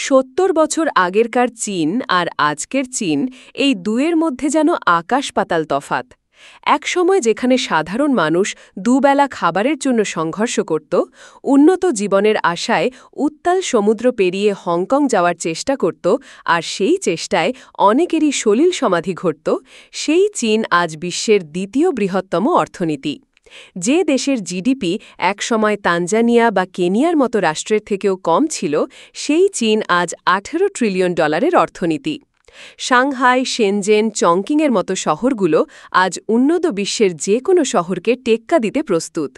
৭০ বছর আগেরকার চীন আর আজকের চীন এই দুয়ের মধ্যে যেন আকাশ-পাতাল তফাত। একসময় যেখানে সাধারণ মানুষ দুবেলা খাবারের জন্য সংঘর্ষ করত, উন্নত জীবনের আশায় উত্তাল সমুদ্র পেরিয়ে হংকং যাওয়ার চেষ্টা করত, আর সেই চেষ্টায় অনেকেরই সলিল সমাধি ঘটত, সেই চীন আজ বিশ্বের দ্বিতীয় বৃহত্তম অর্থনীতি। যে দেশের জিডিপি একসময় তানজানিয়া বা কেনিয়ার মতো রাষ্ট্রের থেকেও কম ছিল, সেই চীন আজ $18 ট্রিলিয়ন অর্থনীতি। সাংহাই, শেনজেন, চংকিংয়ের মতো শহরগুলো আজ উন্নত বিশ্বের যে কোনো শহরকে টেক্কা দিতে প্রস্তুত।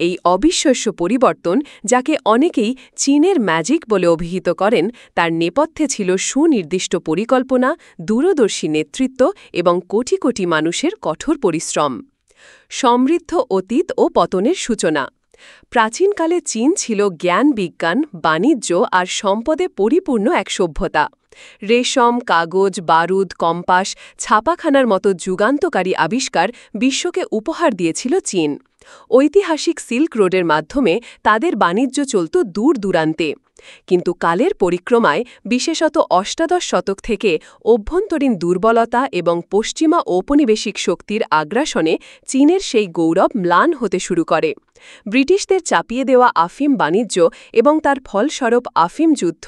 এই অবিশ্বাস্য পরিবর্তন, যাকে অনেকেই চীনের ম্যাজিক বলে অভিহিত করেন, তার নেপথ্যে ছিল সুনির্দিষ্ট পরিকল্পনা, দূরদর্শী নেতৃত্ব এবং কোটি কোটি মানুষের কঠোর পরিশ্রম। সমৃদ্ধ অতীত ও পতনের সূচনা। প্রাচীনকালে চীন ছিল জ্ঞান, বিজ্ঞান, বাণিজ্য আর সম্পদে পরিপূর্ণ এক সভ্যতা। রেশম, কাগজ, বারুদ, কম্পাস, ছাপাখানার মতো যুগান্তকারী আবিষ্কার বিশ্বকে উপহার দিয়েছিল চীন। ঐতিহাসিক সিল্ক রোডের মাধ্যমে তাদের বাণিজ্য চলত দূর দূরান্তে। কিন্তু কালের পরিক্রমায়, বিশেষত অষ্টাদশ শতক থেকে অভ্যন্তরীণ দুর্বলতা এবং পশ্চিমা ঔপনিবেশিক শক্তির আগ্রাসনে চীনের সেই গৌরব ম্লান হতে শুরু করে। ব্রিটিশদের চাপিয়ে দেওয়া আফিম বাণিজ্য এবং তার ফলস্বরূপ আফিম যুদ্ধ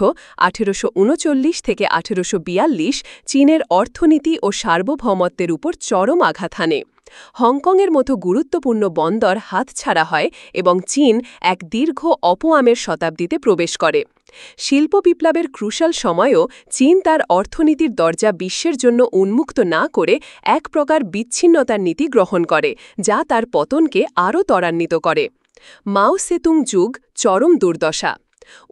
1839 থেকে 1842 চীনের অর্থনীতি ও সার্বভৌমত্বের উপর চরম আঘাত হানে। হংকংয়ের মতো গুরুত্বপূর্ণ বন্দর হাতছাড়া হয় এবং চীন এক দীর্ঘ অপয়ামের শতাব্দীতে প্রবেশ করে। শিল্প বিপ্লবের ক্রুশাল সময়েও চীন তার অর্থনীতির দরজা বিশ্বের জন্য উন্মুক্ত না করে এক প্রকার বিচ্ছিন্নতার নীতি গ্রহণ করে, যা তার পতনকে আরও ত্বরান্বিত করে। মাও সেতুং যুগ, চরম দুর্দশা।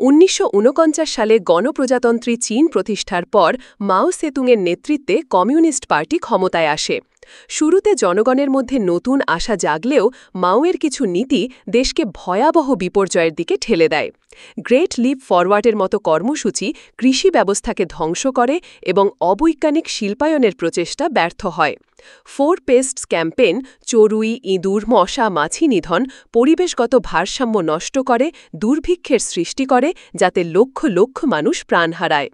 1949 সালে গণপ্রজাতন্ত্রী চীন প্রতিষ্ঠার পর মাও সেতুংয়ের নেতৃত্বে কমিউনিস্ট পার্টি ক্ষমতায় আসে। শুরুতে জনগণের মধ্যে নতুন আশা জাগলেও মাওয়ের কিছু নীতি দেশকে ভয়াবহ বিপর্যয়ের দিকে ঠেলে দেয়। গ্রেট লিপ ফরওয়ার্ডের মতো কর্মসূচি কৃষি ব্যবস্থাকে ধ্বংস করে এবং অবৈজ্ঞানিক শিল্পায়নের প্রচেষ্টা ব্যর্থ হয়। 4 পেস্টস ক্যাম্পেইন চড়ুই, ইঁদুর, মশা, মাছি নিধন পরিবেশগত ভারসাম্য নষ্ট করে, দুর্ভিক্ষের সৃষ্টি করে, যাতে লক্ষ লক্ষ মানুষ প্রাণ হারায়।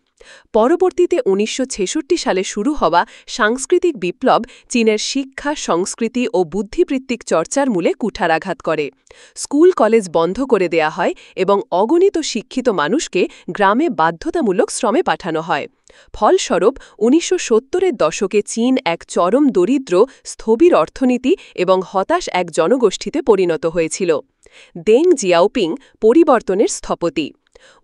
পরবর্তীতে 1966 সালে শুরু হওয়া সাংস্কৃতিক বিপ্লব চীনের শিক্ষা, সংস্কৃতি ও বুদ্ধিবৃত্তিক চর্চার মূলে কুঠারাঘাত করে। স্কুল কলেজ বন্ধ করে দেয়া হয় এবং অগণিত শিক্ষিত মানুষকে গ্রামে বাধ্যতামূলক শ্রমে পাঠানো হয়। ফলস্বরূপ 1970-এর দশকে চীন এক চরম দরিদ্র, স্থবির অর্থনীতি এবং হতাশ এক জনগোষ্ঠীতে পরিণত হয়েছিল। দেং জিয়াওপিং পরিবর্তনের স্থপতি।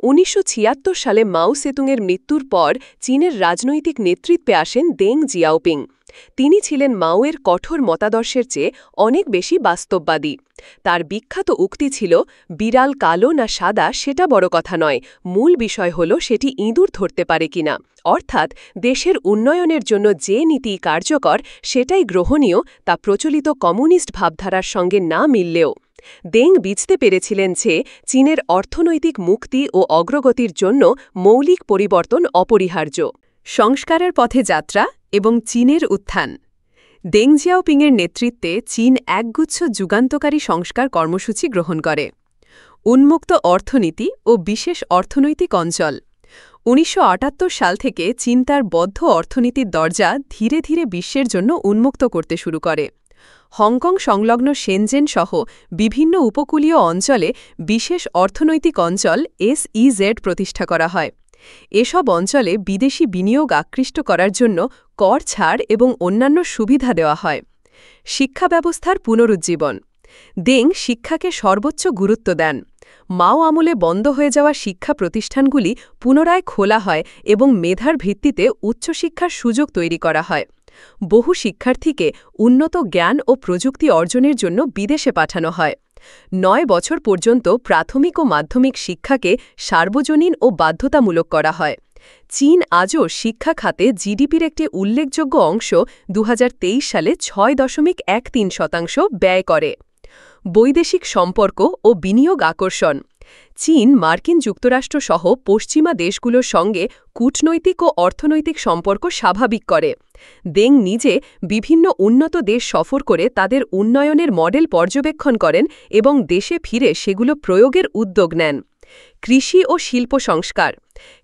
1976 সালে মাও সেতুংয়ের মৃত্যুর পর চীনের রাজনৈতিক নেতৃত্বে আসেন দেং জিয়াওপিং। তিনি ছিলেন মাওয়ের কঠোর মতাদর্শের চেয়ে অনেক বেশি বাস্তববাদী। তার বিখ্যাত উক্তি ছিল, বিড়াল কালো না সাদা সেটা বড় কথা নয়, মূল বিষয় হল সেটি ইঁদুর ধরতে পারে কিনা। অর্থাৎ দেশের উন্নয়নের জন্য যে নীতি কার্যকর সেটাই গ্রহণীয়, তা প্রচলিত কমিউনিস্ট ভাবধারার সঙ্গে না মিললেও। দেং বুঝতে পেরেছিলেন যে চীনের অর্থনৈতিক মুক্তি ও অগ্রগতির জন্য মৌলিক পরিবর্তন অপরিহার্য। সংস্কারের পথে যাত্রা এবং চীনের উত্থান। দেং জিয়াওপিংয়ের নেতৃত্বে চীন একগুচ্ছ যুগান্তকারী সংস্কার কর্মসূচি গ্রহণ করে। উন্মুক্ত অর্থনীতি ও বিশেষ অর্থনৈতিক অঞ্চল। 1978 সাল থেকে চীন তার বদ্ধ অর্থনীতির দরজা ধীরে ধীরে বিশ্বের জন্য উন্মুক্ত করতে শুরু করে। হংকং সংলগ্ন শেনজেন সহ বিভিন্ন উপকূলীয় অঞ্চলে বিশেষ অর্থনৈতিক অঞ্চল SEZ প্রতিষ্ঠা করা হয়। এসব অঞ্চলে বিদেশি বিনিয়োগ আকৃষ্ট করার জন্য কর ছাড় এবং অন্যান্য সুবিধা দেওয়া হয়। শিক্ষা ব্যবস্থার পুনরুজ্জীবন। দেং শিক্ষাকে সর্বোচ্চ গুরুত্ব দেন। মাও আমলে বন্ধ হয়ে যাওয়া শিক্ষা প্রতিষ্ঠানগুলি পুনরায় খোলা হয় এবং মেধার ভিত্তিতে উচ্চশিক্ষার সুযোগ তৈরি করা হয়। বহু শিক্ষার্থীকে উন্নত জ্ঞান ও প্রযুক্তি অর্জনের জন্য বিদেশে পাঠানো হয়। 9 বছর পর্যন্ত প্রাথমিক ও মাধ্যমিক শিক্ষাকে সার্বজনীন ও বাধ্যতামূলক করা হয়। চীন আজও শিক্ষা খাতে জিডিপির একটি উল্লেখযোগ্য অংশ 2023 সালে 6.13% ব্যয় করে। বৈদেশিক সম্পর্ক ও বিনিয়োগ আকর্ষণ। চীন মার্কিন যুক্তরাষ্ট্র সহ পশ্চিমা দেশগুলোর সঙ্গে কূটনৈতিক ও অর্থনৈতিক সম্পর্ক স্বাভাবিক করে। দেং নিজে বিভিন্ন উন্নত দেশ সফর করে তাদের উন্নয়নের মডেল পর্যবেক্ষণ করেন এবং দেশে ফিরে সেগুলো প্রয়োগের উদ্যোগ নেন। কৃষি ও শিল্প সংস্কার।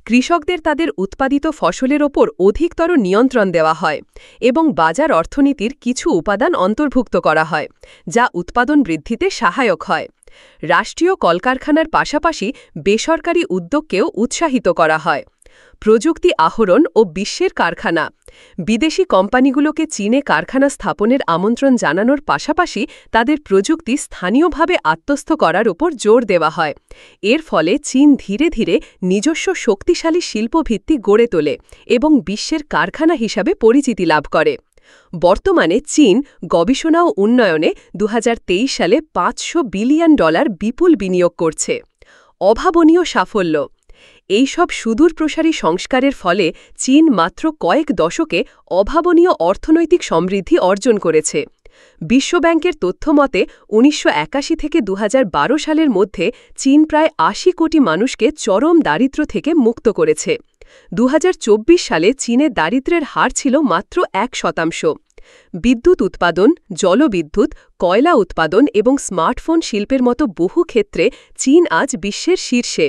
কৃষকদের তাদের উৎপাদিত ফসলের ওপর অধিকতর নিয়ন্ত্রণ দেওয়া হয় এবং বাজার অর্থনীতির কিছু উপাদান অন্তর্ভুক্ত করা হয়, যা উৎপাদন বৃদ্ধিতে সহায়ক হয়। রাষ্ট্রীয় কলকারখানার পাশাপাশি বেসরকারি উদ্যোগকেও উৎসাহিত করা হয়। প্রযুক্তি আহরণ ও বিশ্বের কারখানা। বিদেশি কোম্পানিগুলোকে চীনে কারখানা স্থাপনের আমন্ত্রণ জানানোর পাশাপাশি তাদের প্রযুক্তি স্থানীয়ভাবে আত্মস্থ করার উপর জোর দেওয়া হয়। এর ফলে চীন ধীরে ধীরে নিজস্ব শক্তিশালী শিল্পভিত্তি গড়ে তোলে এবং বিশ্বের কারখানা হিসাবে পরিচিতি লাভ করে। বর্তমানে চীন গবেষণা ও উন্নয়নে 2023 সালে $500 বিলিয়ন বিপুল বিনিয়োগ করছে। অভাবনীয় সাফল্য। এইসব সুদূরপ্রসারী সংস্কারের ফলে চীন মাত্র কয়েক দশকে অভাবনীয় অর্থনৈতিক সমৃদ্ধি অর্জন করেছে। বিশ্বব্যাংকের তথ্যমতে 1981 থেকে 2012 সালের মধ্যে চীন প্রায় 80 কোটি মানুষকে চরম দারিদ্র্য থেকে মুক্ত করেছে। 2024 সালে চীনের দারিদ্র্যের হার ছিল মাত্র 1%। বিদ্যুৎ উৎপাদন, জলবিদ্যুৎ, কয়লা উৎপাদন এবং স্মার্টফোন শিল্পের মতো বহু ক্ষেত্রে চীন আজ বিশ্বের শীর্ষে।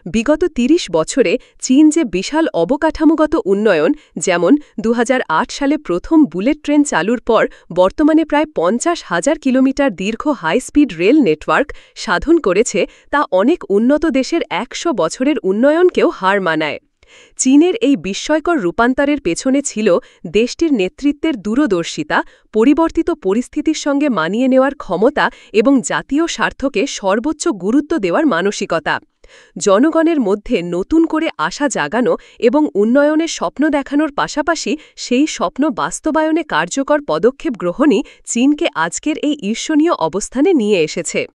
বিগত 30 বছরে চীন যে বিশাল অবকাঠামোগত উন্নয়ন, যেমন 2008 সালে প্রথম বুলেট ট্রেন চালুর পর বর্তমানে প্রায় 50,000 কিলোমিটার দীর্ঘ হাই স্পিড রেল নেটওয়ার্ক সাধন করেছে, তা অনেক উন্নত দেশের 100 বছরের উন্নয়নকেও হার মানায়। চীনের এই বিস্ময়কর রূপান্তরের পেছনে ছিল দেশটির নেতৃত্বের দূরদর্শিতা, পরিবর্তিত পরিস্থিতির সঙ্গে মানিয়ে নেওয়ার ক্ষমতা এবং জাতীয় স্বার্থকে সর্বোচ্চ গুরুত্ব দেওয়ার মানসিকতা। জনগণের মধ্যে নতুন করে আশা জাগানো এবং উন্নয়নের স্বপ্ন দেখানোর পাশাপাশি সেই স্বপ্ন বাস্তবায়নে কার্যকর পদক্ষেপ গ্রহণই চীনকে আজকের এই ঈর্ষণীয় অবস্থানে নিয়ে এসেছে।